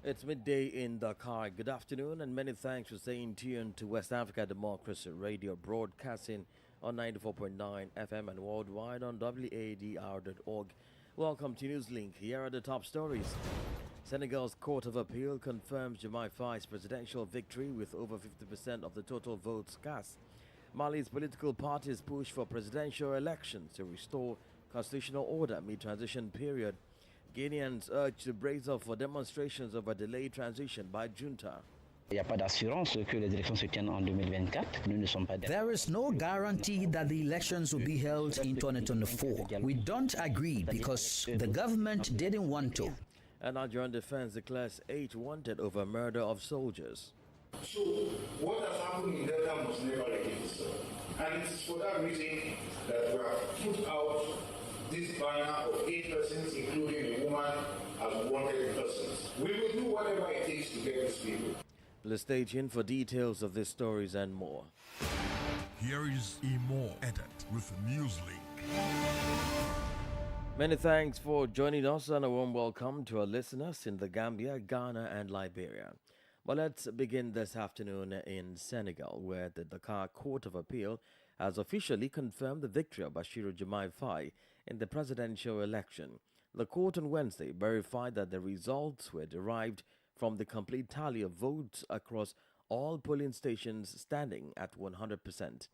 It's midday in Dakar. Good afternoon, and many thanks for staying tuned to West Africa Democracy Radio, broadcasting on 94.9 FM and worldwide on WADR.org. Welcome to Newslink. Here are the top stories. Senegal's Court of Appeal confirms Diomaye Faye's presidential victory with over 50% of the total votes cast. Mali's political parties push for presidential elections to restore constitutional order mid-transition period. Guineans urge to brace up for demonstrations of a delayed transition by junta. There is no guarantee that the elections will be held in 2024. We don't agree because the government didn't want to. And Nigerian defense declares 8 wanted over murder of soldiers. So what has happened in Delta must never repeat itself. And it is for that reason that we have put out this banner of 8 persons, including a woman, as wanted persons. We will do whatever it takes to get these people. Let's stay tuned for details of these stories and more. Here is Imo Edit with Newslink. Many thanks for joining us and a warm welcome to our listeners in the Gambia, Ghana and Liberia. Well, let's begin this afternoon in Senegal, where the Dakar Court of Appeal has officially confirmed the victory of Diomaye Faye in the presidential election. The court on Wednesday verified that the results were derived from the complete tally of votes across all polling stations, standing at 100%.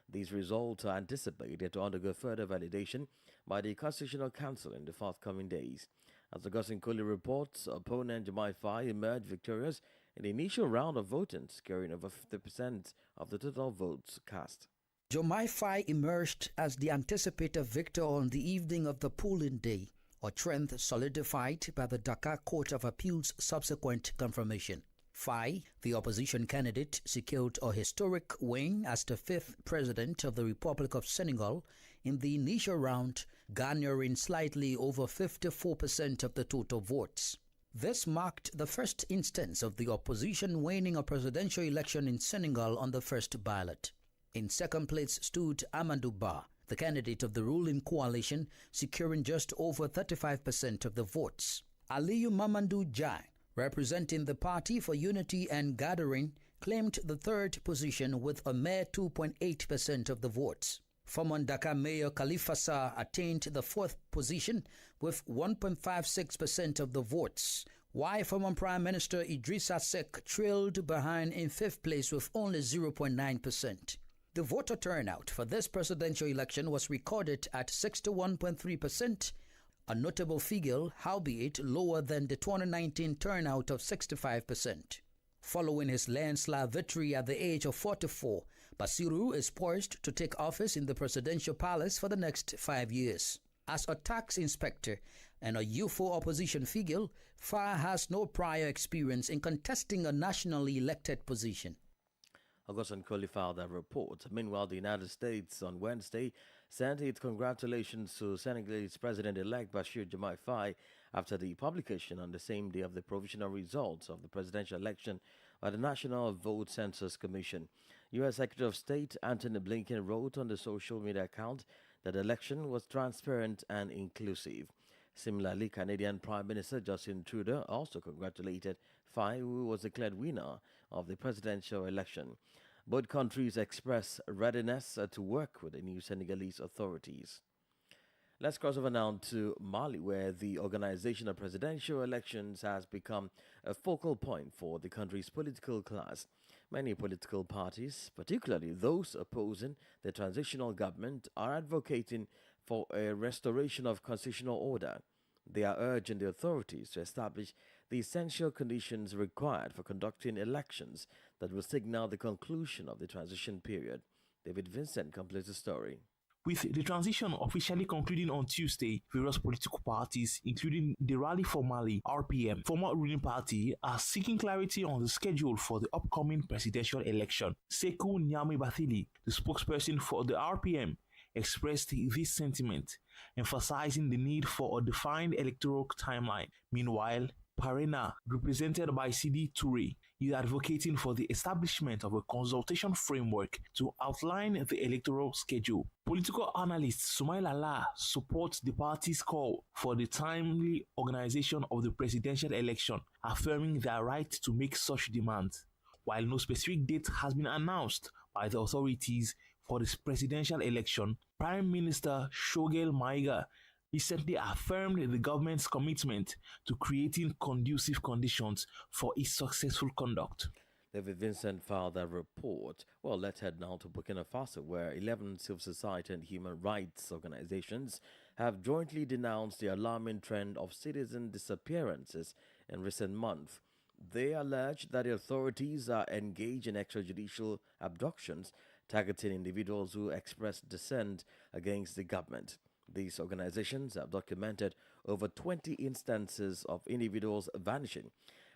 These results are anticipated to undergo further validation by the Constitutional Council in the forthcoming days. As Augustine Colley reports, opponent Diomaye Faye emerged victorious in the initial round of voting, securing over 50% of the total votes cast. Diomaye Faye emerged as the anticipated victor on the evening of the polling day, a trend solidified by the Dakar Court of Appeal's subsequent confirmation. Faye, the opposition candidate, secured a historic win as the 5th president of the Republic of Senegal in the initial round, garnering slightly over 54% of the total votes. This marked the first instance of the opposition winning a presidential election in Senegal on the first ballot. In second place stood Amadou Ba, the candidate of the ruling coalition, securing just over 35% of the votes. Aliyu Mamadou Jai, representing the Party for Unity and Gathering, claimed the third position with a mere 2.8% of the votes. Former Dakar Mayor Khalifa Sarr attained the fourth position with 1.56% of the votes, while former Prime Minister Idrissa Seck trailed behind in fifth place with only 0.9%. The voter turnout for this presidential election was recorded at 61.3%, a notable figure, howbeit lower than the 2019 turnout of 65%. Following his landslide victory at the age of 44, Bassirou is poised to take office in the presidential palace for the next 5 years. As a tax inspector and a youthful opposition figure, Faye has no prior experience in contesting a nationally elected position. Augustine Colley filed that report. Meanwhile, the United States on Wednesday sent its congratulations to Senegalese President-elect Diomaye Faye after the publication on the same day of the provisional results of the presidential election by the National Vote Census Commission. U.S. Secretary of State Antony Blinken wrote on the social media account that the election was transparent and inclusive. Similarly, Canadian Prime Minister Justin Trudeau also congratulated Faye, who was declared winner of the presidential election. Both countries expressed readiness to work with the new Senegalese authorities. Let's cross over now to Mali, where the organization of presidential elections has become a focal point for the country's political class. Many political parties, particularly those opposing the transitional government, are advocating for a restoration of constitutional order. They are urging the authorities to establish the essential conditions required for conducting elections that will signal the conclusion of the transition period. David Vincent completes the story. With the transition officially concluding on Tuesday, various political parties, including the Rally for Mali (RPM), former ruling party, are seeking clarity on the schedule for the upcoming presidential election. Sekou Nyame Bathily, the spokesperson for the RPM, expressed this sentiment, emphasizing the need for a defined electoral timeline. Meanwhile, Parena, represented by Sidi Toure, is advocating for the establishment of a consultation framework to outline the electoral schedule. Political analyst Sumail Allah supports the party's call for the timely organization of the presidential election, affirming their right to make such demands. While no specific date has been announced by the authorities for this presidential election, Prime Minister Shogel Maiga recently affirmed the government's commitment to creating conducive conditions for its successful conduct. David Vincent filed that report. Well, let's head now to Burkina Faso, where 11 civil society and human rights organizations have jointly denounced the alarming trend of citizen disappearances in recent months. They allege that the authorities are engaged in extrajudicial abductions targeting individuals who express dissent against the government. These organizations have documented over 20 instances of individuals vanishing,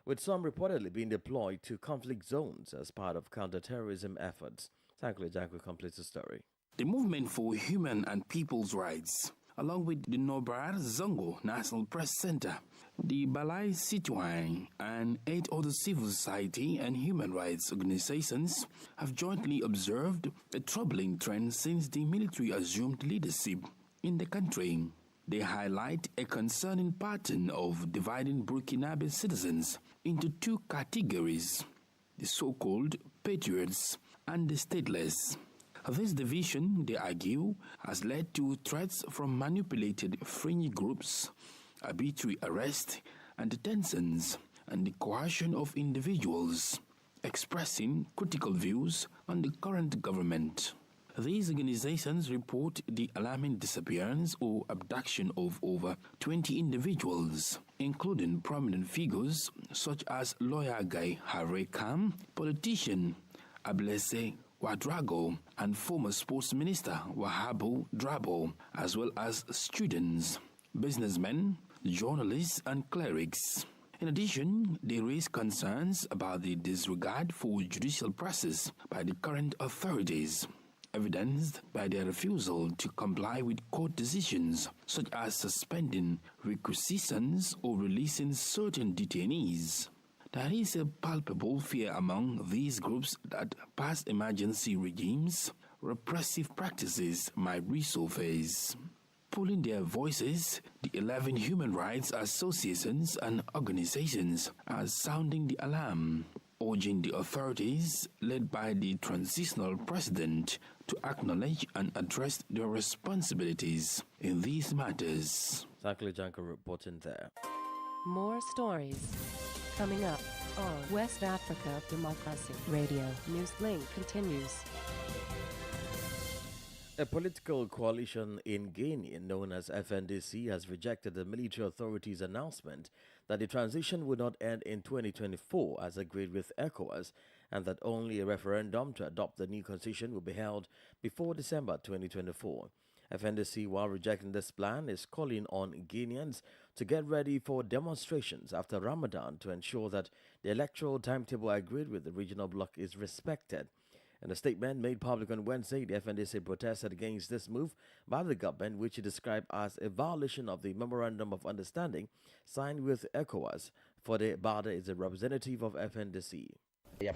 with some reportedly being deployed to conflict zones as part of counter-terrorism efforts. Tankle Janko completes the story. The movement for human and people's rights, along with the Nobar Zongo National Press Center, the Balai Citoyen, and 8 other civil society and human rights organizations have jointly observed a troubling trend since the military assumed leadership in the country. They highlight a concerning pattern of dividing Burkinabe citizens into 2 categories, the so-called patriots and the stateless. This division, they argue, has led to threats from manipulated fringe groups, arbitrary arrest and detentions, and the coercion of individuals expressing critical views on the current government. These organizations report the alarming disappearance or abduction of over 20 individuals, including prominent figures such as lawyer Guy Harekam, politician Ablese Ouedraogo, and former sports minister Wahabu Drabo, as well as students, businessmen, journalists, and clerics. In addition, they raise concerns about the disregard for judicial process by the current authorities, evidenced by their refusal to comply with court decisions such as suspending requisitions or releasing certain detainees. There is a palpable fear among these groups that past emergency regimes, repressive practices might resurface. Pulling their voices, the 11 human rights associations and organizations are sounding the alarm, urging the authorities led by the transitional president to acknowledge and address their responsibilities in these matters. Tankle Janko reporting there. More stories coming up on West Africa Democracy Radio. Newslink continues. A political coalition in Guinea known as FNDC has rejected the military authorities' announcement that the transition would not end in 2024 as agreed with ECOWAS, and that only a referendum to adopt the new constitution will be held before December 2024. FNDC, while rejecting this plan, is calling on Guineans to get ready for demonstrations after Ramadan to ensure that the electoral timetable agreed with the regional bloc is respected. In a statement made public on Wednesday, the FNDC protested against this move by the government, which it described as a violation of the Memorandum of Understanding signed with ECOWAS. Fode Bada is a representative of FNDC. There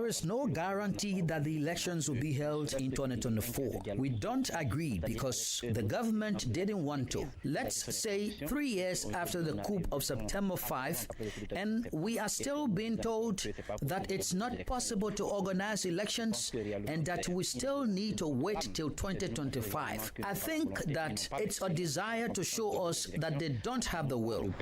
is no guarantee that the elections will be held in 2024. We don't agree because the government didn't want to. Let's say 3 years after the coup of September 5, and we are still being told that it's not possible to organize elections and that we still need to wait till 2025. I think that it's a desire to show us that they don't have the will.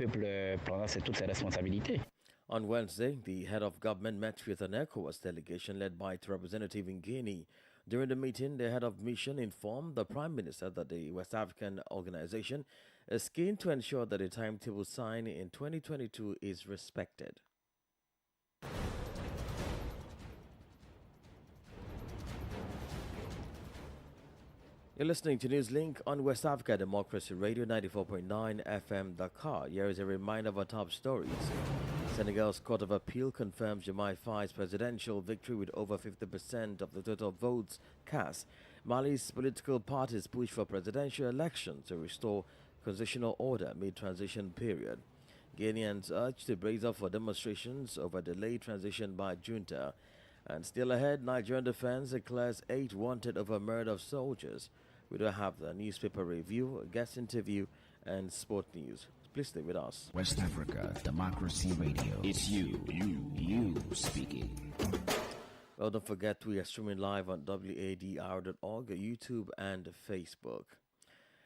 On Wednesday, the head of government met with an ECOWAS delegation led by its representative in Guinea. During the meeting, the head of mission informed the Prime Minister that the West African organization is keen to ensure that the timetable signed in 2022 is respected. You're listening to Newslink on West Africa Democracy Radio 94.9 FM Dakar. Here is a reminder of our top stories. Senegal's Court of Appeal confirms Diomaye Faye's presidential victory with over 50% of the total votes cast. Mali's political parties push for presidential elections to restore constitutional order mid-transition period. Ghanaians urged to brace up for demonstrations over delayed transition by junta. And still ahead, Nigerian defense declares 8 wanted over murder of soldiers. We do have the newspaper review, guest interview, and sport news. Please stay with us. West Africa Democracy Radio. It's you speaking. Well, don't forget we are streaming live on WADR.org, YouTube, and Facebook.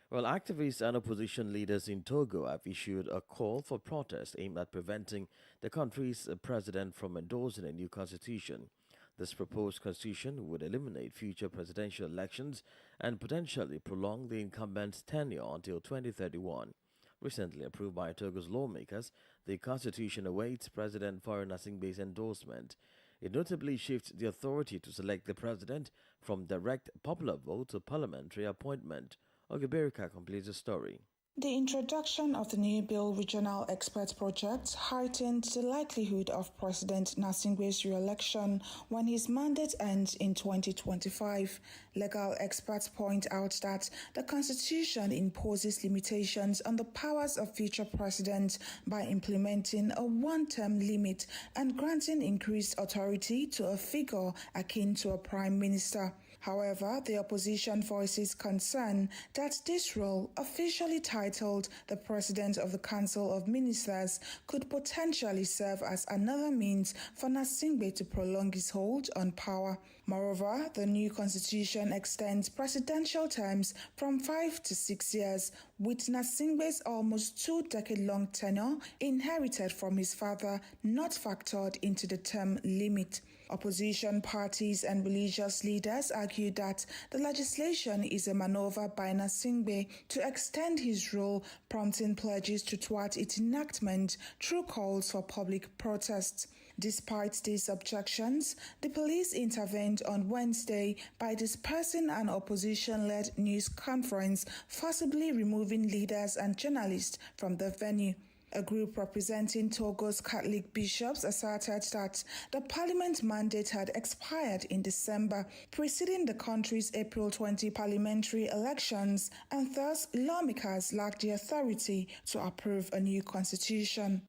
Well, activists and opposition leaders in Togo have issued a call for protest aimed at preventing the country's president from endorsing a new constitution. This proposed constitution would eliminate future presidential elections and potentially prolong the incumbent's tenure until 2031. Recently approved by Togo's lawmakers, the constitution awaits President Faure Gnassingbé's endorsement. It notably shifts the authority to select the president from direct popular vote to parliamentary appointment. Ogeberika completes the story. The introduction of the new bill regional expert project heightened the likelihood of President Gnassingbé's re-election when his mandate ends in 2025. Legal experts point out that the constitution imposes limitations on the powers of future presidents by implementing a one-term limit and granting increased authority to a figure akin to a prime minister. However, the opposition voices concern that this role, officially titled the President of the Council of Ministers, could potentially serve as another means for Gnassingbé to prolong his hold on power. Moreover, the new constitution extends presidential terms from 5 to 6 years, with Gnassingbé's almost 2-decade-long tenure inherited from his father not factored into the term limit. Opposition parties and religious leaders argue that the legislation is a maneuver by Gnassingbé to extend his rule, prompting pledges to thwart its enactment through calls for public protests. Despite these objections, the police intervened on Wednesday by dispersing an opposition-led news conference, forcibly removing leaders and journalists from the venue. A group representing Togo's Catholic bishops asserted that the parliament mandate had expired in December, preceding the country's April 20 parliamentary elections, and thus lawmakers lacked the authority to approve a new constitution.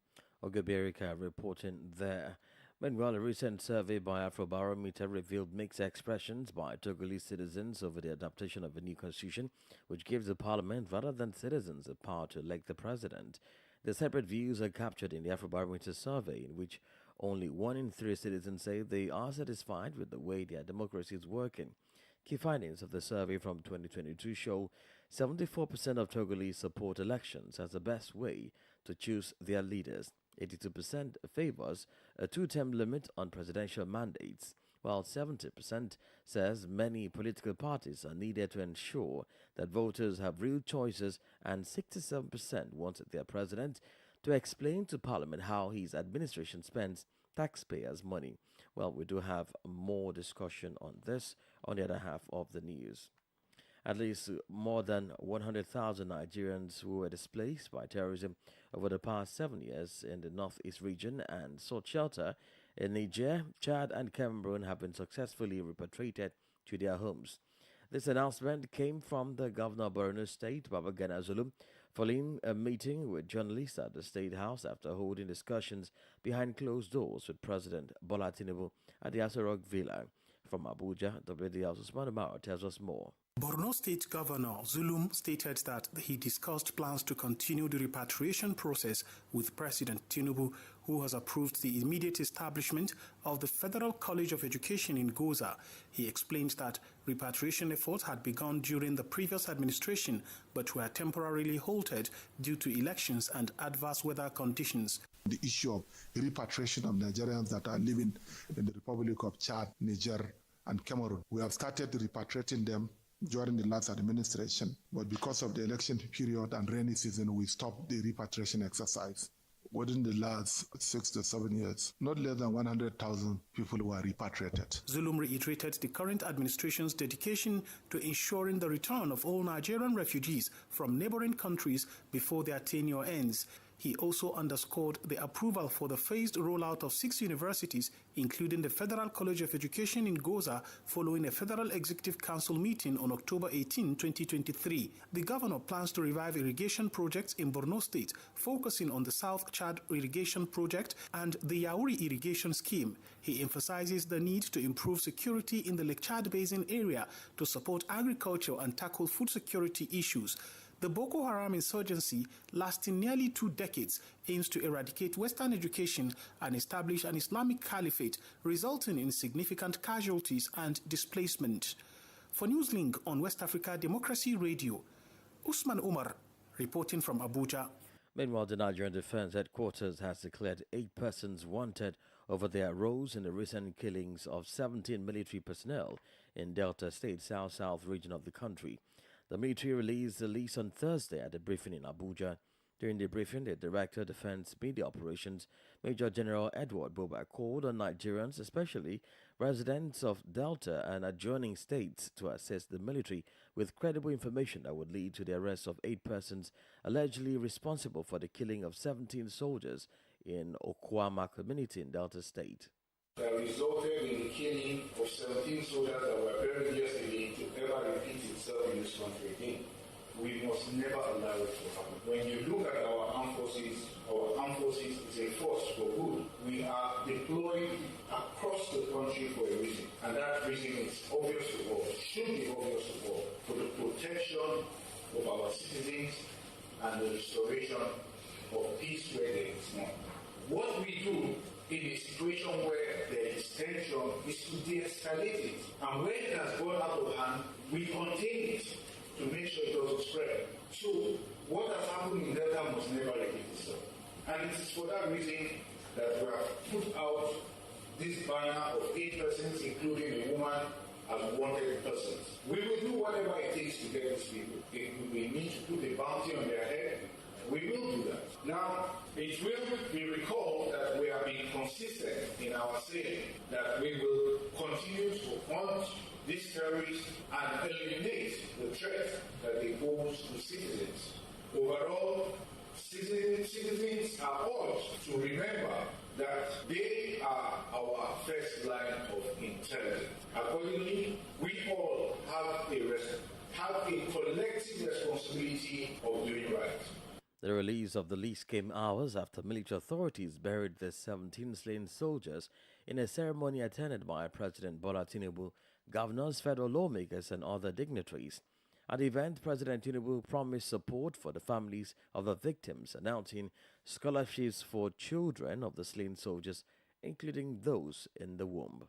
Ogeberika reporting there. Meanwhile, a recent survey by Afrobarometer revealed mixed expressions by Togolese citizens over the adaptation of a new constitution, which gives the parliament rather than citizens the power to elect the president. The separate views are captured in the Afrobarometer survey, in which only 1 in 3 citizens say they are satisfied with the way their democracy is working. Key findings of the survey from 2022 show 74% of Togolese support elections as the best way to choose their leaders. 82% favors a 2-term limit on presidential mandates, while 70% says many political parties are needed to ensure that voters have real choices, and 67% want their president to explain to Parliament how his administration spends taxpayers' money. Well, we do have more discussion on this on the other half of the news. At least more than 100,000 Nigerians who were displaced by terrorism over the past 7 years in the northeast region and sought shelter in Niger, Chad, and Cameroon have been successfully repatriated to their homes. This announcement came from the governor of Borno State, Babagana Zulum, following a meeting with journalists at the State House after holding discussions behind closed doors with President Bola Tinubu at the Aso Rock Villa. From Abuja, WDR's Usman Amaro tells us more. Borno State Governor Zulum stated that he discussed plans to continue the repatriation process with President Tinubu, who has approved the immediate establishment of the Federal College of Education in Goza. He explained that repatriation efforts had begun during the previous administration, but were temporarily halted due to elections and adverse weather conditions. The issue of repatriation of Nigerians that are living in the Republic of Chad, Niger, and Cameroon. We have started repatriating them during the last administration, but because of the election period and rainy season, we stopped the repatriation exercise. Within the last 6 to 7 years, not less than 100,000 people were repatriated. Zulum reiterated the current administration's dedication to ensuring the return of all Nigerian refugees from neighboring countries before their tenure ends. He also underscored the approval for the phased rollout of 6 universities, including the Federal College of Education in Goza, following a Federal Executive Council meeting on October 18, 2023. The governor plans to revive irrigation projects in Borno State, focusing on the South Chad Irrigation Project and the Yauri Irrigation Scheme. He emphasizes the need to improve security in the Lake Chad Basin area to support agriculture and tackle food security issues. The Boko Haram insurgency, lasting nearly 2 decades, aims to eradicate Western education and establish an Islamic caliphate, resulting in significant casualties and displacement. For Newslink on West Africa Democracy Radio, Usman Umar reporting from Abuja. Meanwhile, the Nigerian Defense Headquarters has declared 8 persons wanted over their roles in the recent killings of 17 military personnel in Delta State, south region of the country. The military released the list on Thursday at a briefing in Abuja. During the briefing, the Director of Defense Media Operations, Major General Edward Buba, called on Nigerians, especially residents of Delta and adjoining states, to assist the military with credible information that would lead to the arrest of 8 persons allegedly responsible for the killing of 17 soldiers in Okwama community in Delta State. That resulted in the killing of 17 soldiers that were buried yesterday to ever repeat itself in this country again. We must never allow it to happen. When you look at our armed forces is a force for good. We are deployed across the country for a reason. And that reason is obvious to all, should be obvious to all, for the protection of our citizens and the restoration of peace where there is none. What we do in a situation where there is tension is to de-escalate it. And when it has gone out of hand, we contain it to make sure it doesn't spread. So what has happened in Delta must never repeat itself. And it is for that reason that we have put out this banner of 8 persons, including a woman, as wanted persons. We will do whatever it takes to get these people. If we need to put a bounty on their head, we will do that. Now, it will be recalled that we have been consistent in our saying that we will continue to hunt these terrorists and eliminate the threat that they pose to citizens. Overall, citizens are urged to remember that they are our first line of intelligence. Accordingly, we all have a collective responsibility of doing right. The release of the list came hours after military authorities buried the 17 slain soldiers in a ceremony attended by President Bola Tinubu, governors, federal lawmakers, and other dignitaries. At the event, President Tinubu promised support for the families of the victims, announcing scholarships for children of the slain soldiers, including those in the womb.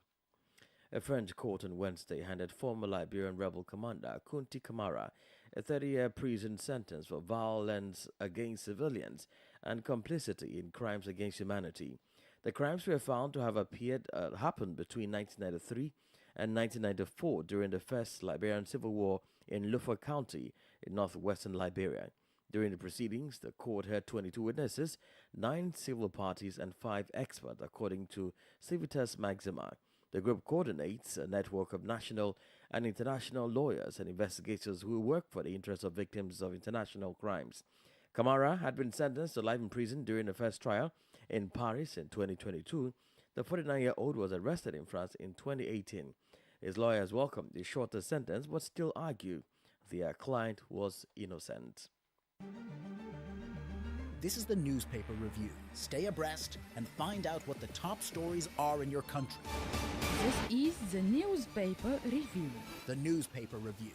A French court on Wednesday handed former Liberian rebel commander Kunti Kamara a 30-year prison sentence for violence against civilians and complicity in crimes against humanity. The crimes were found to have happened between 1993 and 1994 during the First Liberian Civil War in Lufa County in northwestern Liberia. During the proceedings, the court heard 22 witnesses, 9 civil parties, and 5 experts, according to Civitas Maxima. The group coordinates a network of national and international lawyers and investigators who work for the interests of victims of international crimes. Kamara had been sentenced to life in prison during the first trial in Paris in 2022. The 49-year-old was arrested in France in 2018. His lawyers welcomed the shorter sentence but still argue their client was innocent. This is the Newspaper Review. Stay abreast and find out what the top stories are in your country. This is the Newspaper Review. The Newspaper Review.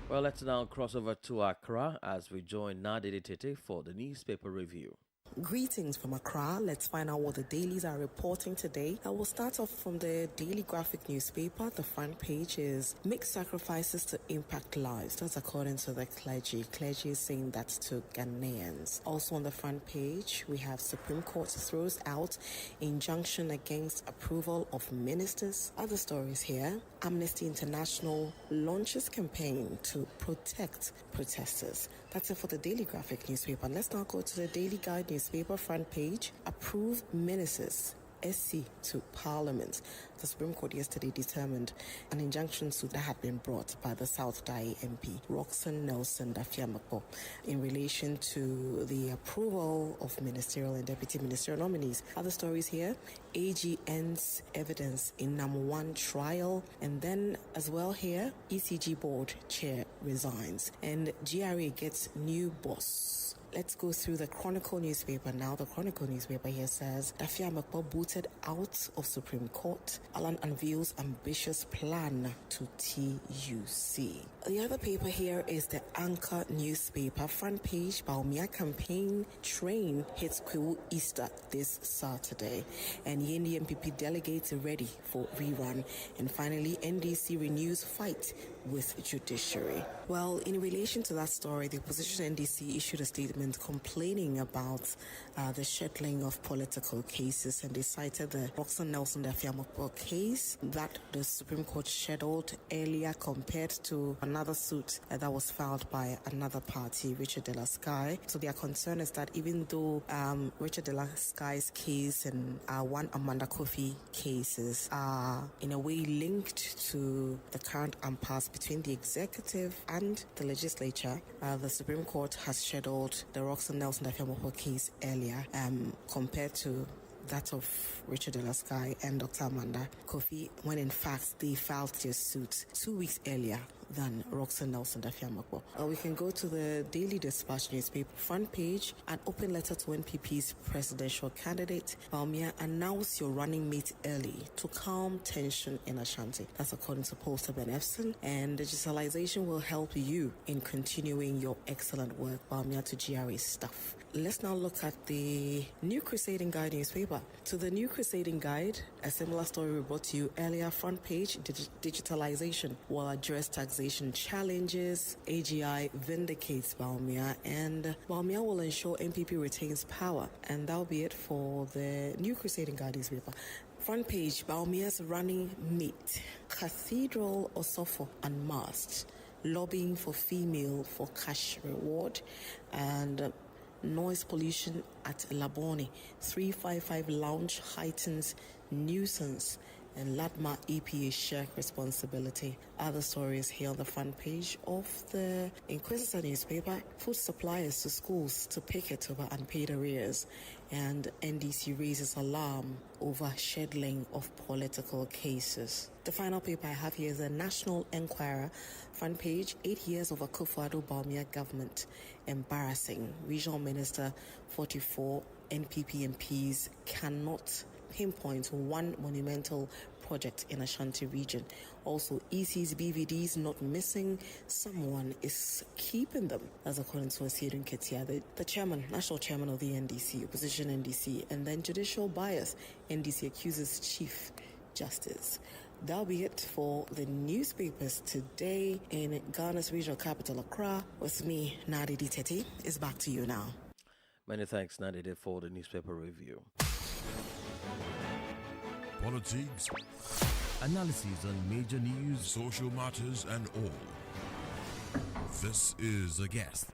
Well, let's now cross over to Accra as we join Nadidi Tete for the Newspaper Review. Greetings from Accra. Let's find out what the dailies are reporting today. I will start off from the Daily Graphic newspaper. The front page is mixed sacrifices to impact lives. That's according to the clergy. Clergy is saying that to Ghanaians. Also on the front page, we have Supreme Court throws out injunction against approval of ministers. Other stories here. Amnesty International launches campaign to protect protesters. That's it for the Daily Graphic newspaper. Let's now go to the Daily Guide newspaper front page. Approved ministers SC to Parliament. The Supreme Court yesterday determined an injunction suit that had been brought by the South Dai MP, Roxanne Nelson Dafiamakpo, in relation to the approval of ministerial and deputy ministerial nominees. Other stories here: AG ends evidence in NAM1 trial, and then as well here, ECG board chair resigns, and GRA gets new boss. Let's go through the Chronicle newspaper now. The Chronicle newspaper here says Dafiamakpo booted out of Supreme Court. Alan unveils ambitious plan to TUC. The other paper here is the Anchor newspaper. Front page: Baumia campaign train hits Kwiwu Easter this Saturday. And Yendi MPP delegates ready for rerun. And finally, NDC renews fight with judiciary. Well, in relation to that story, the opposition NDC issued a statement complaining about the settling of political cases, and they cited the Roxanne Nelson Dafiamakpo case that the Supreme Court scheduled earlier compared to another suit that was filed by another party, Richard de la Sky. So their concern is that even though Richard de la Sky's case and one Amanda Kofi cases are in a way linked to the current impasse between the executive and the legislature, the Supreme Court has scheduled the Roxanne Nelson Dafiamakpo case earlier compared to that of Richard de la Sky and Dr. Amanda Kofi, when in fact they filed their suits 2 weeks earlier than Roxanne Nelson Dafiamakpo. We can go to the Daily Dispatch newspaper. Front page: an open letter to NPP's presidential candidate. Baumia, announce your running mate early to calm tension in Ashanti. That's according to Poster Ben Efson. And digitalization will help you in continuing your excellent work. Baumia to GRA staff. Let's now look at the New Crusading Guide newspaper. To the New Crusading Guide, a similar story we brought to you earlier. Front page: digitalization will address taxation challenges. AGI vindicates Baumia, and Baumia will ensure NPP retains power. And that'll be it for the New Crusading Guide newspaper. Front page: Baumia's running mate, Cathedral Osofo unmasked, lobbying for female for cash reward, and noise pollution at Labone, 355 lounge heightens nuisance, and Latma EPA share responsibility. Other stories here on the front page of the Inquisitor newspaper: food suppliers to schools to picket over unpaid arrears, and NDC raises alarm over scheduling of political cases. The final paper I have here is the National Enquirer. Front page: 8 years of Akufo-Addo Baumia government embarrassing. Regional Minister 44 NPP MPs cannot pinpoint one monumental project in Ashanti region. Also, EC's BVDs not missing. Someone is keeping them. That's according to Asiedun Ketia, the chairman, national chairman of the NDC, opposition NDC. And then judicial bias. NDC accuses Chief Justice. That'll be it for the newspapers today in Ghana's regional capital, Accra. With me, Nadi Teti. It's back to you now. Many thanks, Nadi, for the newspaper review. Politics, analysis on major news, social matters, and all. This is A Guest.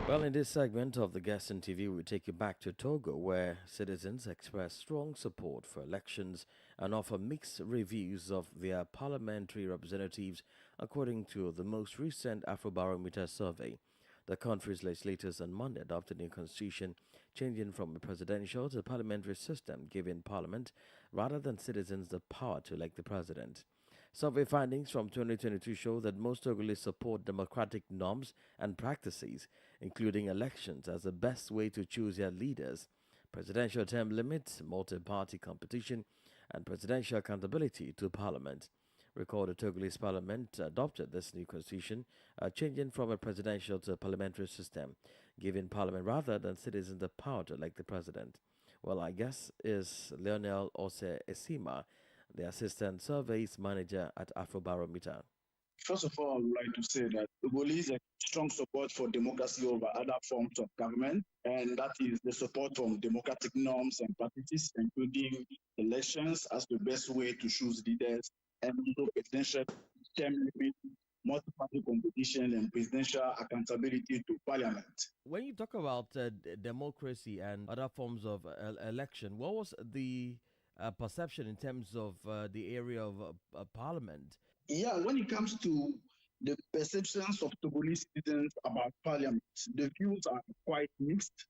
Well, in this segment of the Guest in TV, we take you back to Togo, where citizens express strong support for elections and offer mixed reviews of their parliamentary representatives, according to the most recent Afrobarometer survey. The country's legislators on Monday adopted a new constitution, changing from a presidential to a parliamentary system, giving parliament rather than citizens the power to elect the president. Survey findings from 2022 show that most Togolese support democratic norms and practices, including elections as the best way to choose their leaders, presidential term limits, multi-party competition, and presidential accountability to parliament. Recall the Togolese parliament adopted this new constitution, changing from a presidential to a parliamentary system, giving parliament rather than citizens the power to elect the president. Well, I guess is Lionel Ose Esima, the assistant surveys manager at Afrobarometer. First of all, I would like to say that Togolese is a strong support for democracy over other forms of government, and that is the support from democratic norms and practices, including elections as the best way to choose leaders, and presidential term limit, multi-party competition, and presidential accountability to parliament. When you talk about democracy and other forms of election, what was the perception in terms of the area of parliament? Yeah, when it comes to the perceptions of Togolese citizens about parliament, the views are quite mixed.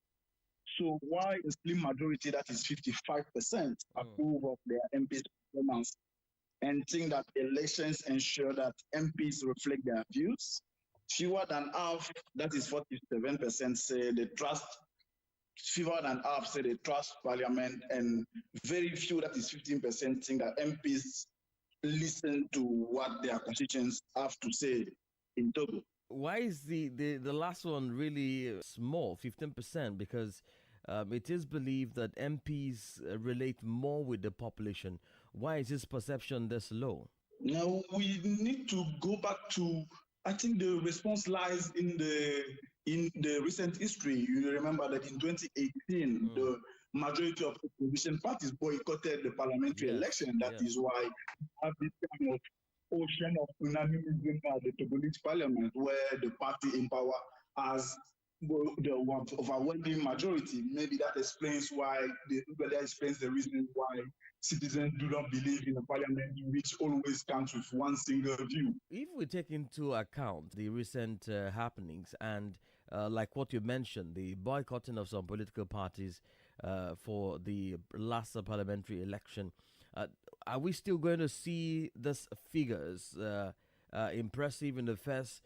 So why a slim majority, that is 55%, approve of their MPs' performance and think that elections ensure that MPs reflect their views? Fewer than half, that is 47%, say they trust. Fewer than half say they trust parliament, and very few, that is 15%, think that MPs listen to what their constituents have to say in Togo. Why is the last one really small, 15%? Because it is believed that MPs relate more with the population. Why is this perception this low? Now, we need to go back to, I think the response lies in the recent history. You remember that in 2018, the majority of opposition parties boycotted the parliamentary election. That is why we have this kind of ocean of unanimism at the Togolese parliament, where the party in power has the overwhelming majority. Maybe that explains the reason why citizens do not believe in a parliament which always comes with one single view. If we take into account the recent happenings and like what you mentioned, the boycotting of some political parties for the last parliamentary election, are we still going to see these figures impressive in the first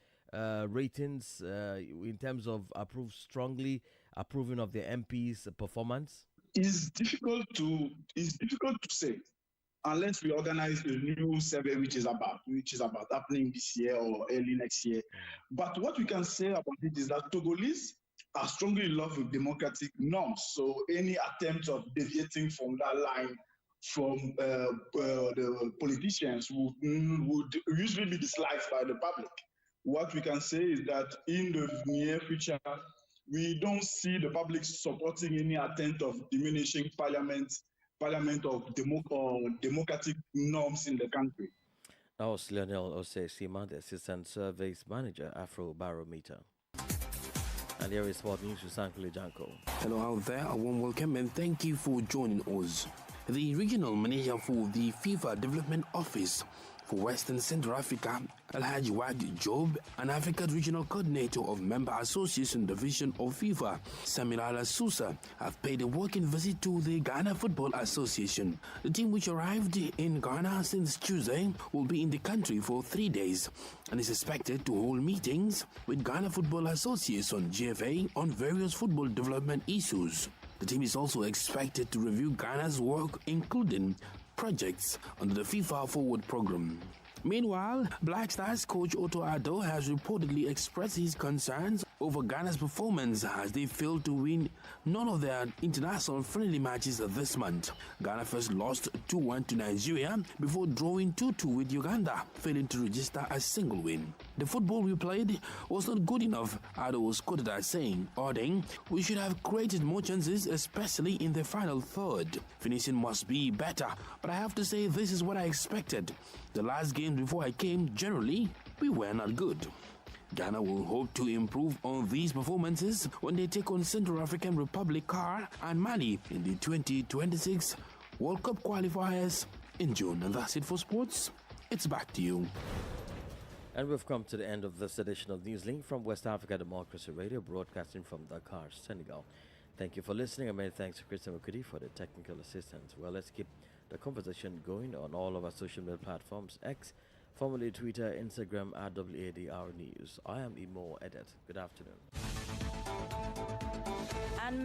ratings in terms of approving of the MP's performance? It's difficult to say unless we organize a new survey which is about happening this year or early next year. But what we can say about it is that Togolese are strongly in love with democratic norms. So any attempt of deviating from that line from the politicians would usually be disliked by the public. What we can say is that in the near future, we don't see the public supporting any attempt of diminishing parliament of democratic norms in the country. That was Lionel Osei-Sima, the Assistant Surveys Manager, Afrobarometer. And here is what news with Sankuli Janko. Hello out there, a warm welcome and thank you for joining us. The regional manager for the FIFA Development Office for Western Central Africa, Alhaji Wad Job, and Africa Regional Coordinator of Member Association Division of FIFA, Samirala Sousa, have paid a working visit to the Ghana Football Association. The team, which arrived in Ghana since Tuesday, will be in the country for 3 days and is expected to hold meetings with Ghana Football Association GFA on various football development issues. The team is also expected to review Ghana's work, including projects under the FIFA Forward program. Meanwhile, Black Stars coach Otto Addo has reportedly expressed his concerns over Ghana's performance as they failed to win none of their international friendly matches this month. Ghana first lost 2-1 to Nigeria before drawing 2-2 with Uganda, failing to register a single win. The football we played was not good enough, Addo was quoted as saying, adding, "We should have created more chances, especially in the final third. Finishing must be better, but I have to say this is what I expected. The last game before I came, generally, we were not good." Ghana will hope to improve on these performances when they take on Central African Republic, CAR, and Mali in the 2026 World Cup qualifiers in June. And that's it for sports. It's back to you. And we've come to the end of this edition of Newslink from West Africa Democracy Radio, broadcasting from Dakar, Senegal. Thank you for listening, and many thanks to Christian Okudi for the technical assistance. Well, let's keep the conversation going on all of our social media platforms: X, formerly Twitter, Instagram, @WADR News. I am Imo Edet. Good afternoon. And